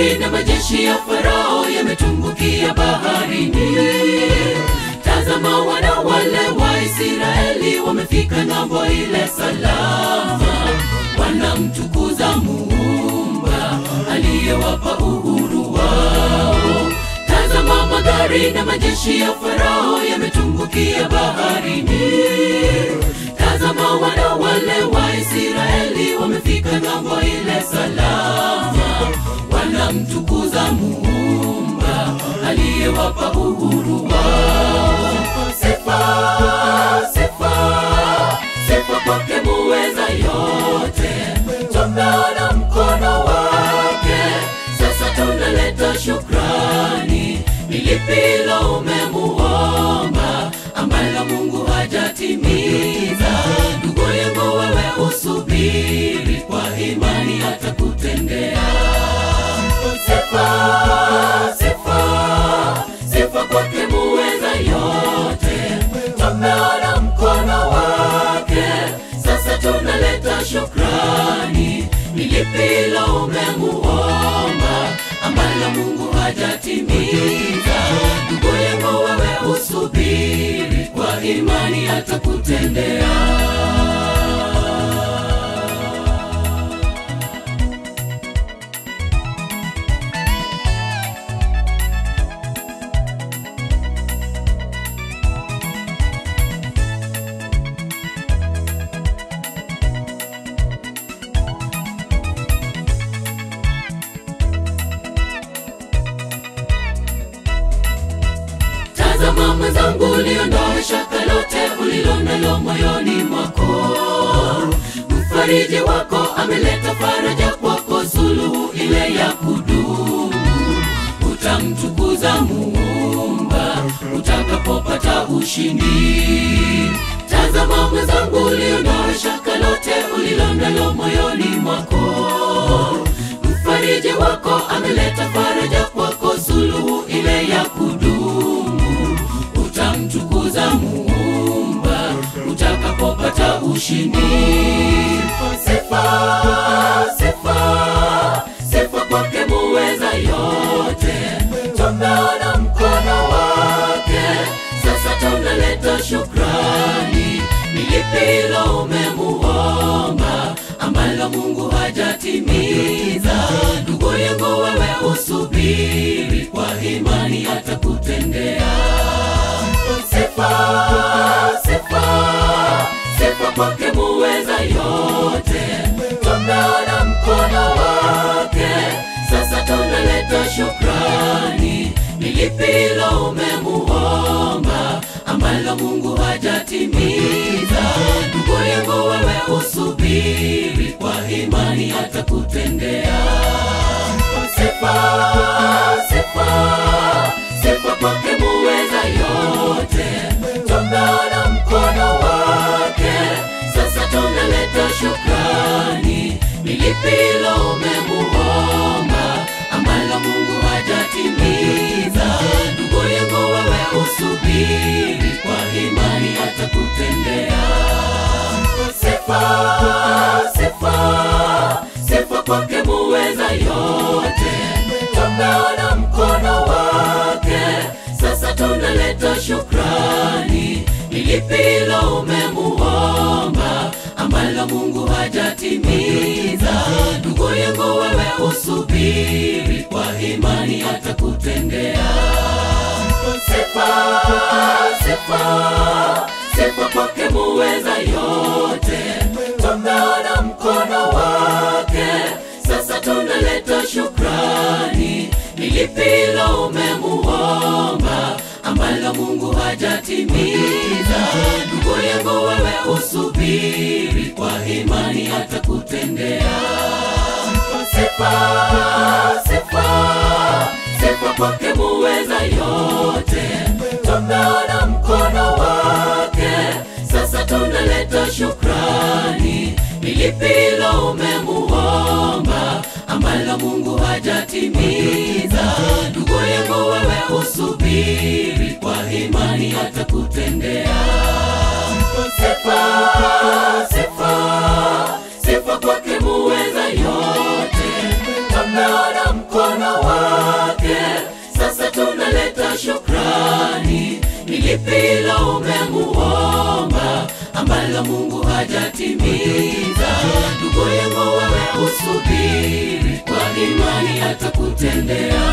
magari na majeshi ya Farao yametumbukia baharini. Tazama wana wale wa Israeli wamefika ng'ambo ile salama, wanamtukuza Muumba aliyewapa uhuru wao. Tazama magari na majeshi ya Farao yametumbukia baharini. Tazama wana wale wa Israeli wamefika ng'ambo ile salama, wanamtukuza Muumba aliyewapa uhuru wao. Sifa, sifa, sifa kwake muweza yote. Tumeona mkono wake, sasa tunaleta shukrani. Ni lipi lo umemuomba ambalo Mungu hajatimiza? Ndugu yangu wewe usubiri, kwa imani atakutendea. Sifa, sifa, sifa kwake muweza yote. Tumeona mkono wake, sasa tunaleta shukrani. Ni lipi lo umemuomba ambalo Mungu hajatimiza? Ndugu yangu wewe usubiri, kwa imani atakutendea. Tazama mwenzangu, uliondoa shaka lote ulilonalo moyoni mwako. Mfariji wako ameleta faraja kwako, suluhu ile ya kudumu. Utamtukuza Muumba utakapopata ushindi. Tazama mwenzangu, uliondoa shaka lote ulilonalo moyoni mwako. Mfariji wako ameleta faraja kwako, suluhu ile ya kudumu. Utamtukuza Muumba utakapopata ushindi. Sifa, sifa, sifa kwake muweza yote. Tumeona mkono wake, sasa tunaleta shukrani. Ni lipi lo umemuomba ambalo Mungu hajatimiza? Ndugu yangu wewe usubiri, kwa imani atakutendea. Sifa, sifa, sifa kwake muweza yote. Tumeona mkono wake, sasa tunaleta shukrani. Ni lipi lo umemuomba ambalo Mungu hajatimiza? Ndugu yangu wewe usubiri, kwa imani atakutendea. Sifa, sifa, sifa kwake muweza yote. Tumeona mkono wake, sasa tunaleta shukrani. Ni lipi lo umemuomba ambalo Mungu hajatimiza? Ndugu yangu wewe usubiri, kwa imani atakutendea. Sifa, sifa, sifa kwake muweza yote. Tumeona mkono wake, sasa tunaleta shukrani. Ni lipi lo umemuomba ambalo Mungu hajatimiza? Ndugu yangu wewe usubiri, kwa imani atakutendea. Sifa, sifa, sifa kwake muweza yote. Tumeona mkono wake, sasa tunaleta shukrani. Ni lipi lo umemuomba ambalo Mungu hajatimiza? Ndugu yangu wewe usubiri, kwa imani atakutendea. Sifa, sifa, sifa kwake muweza yote. Tumeona mkono wake, sasa tunaleta shukrani. Ni lipi lo umemuomba ambalo Mungu hajatimiza? Ndugu yangu wewe usubiri, kwa imani atakutendea. Sifa, sifa, sifa kwake muweza yote. Tumeona mkono tunaleta shukrani. Ni lipi lo umemuomba ambalo Mungu hajatimiza? Ndugu yangu wewe usubiri, kwa imani atakutendea.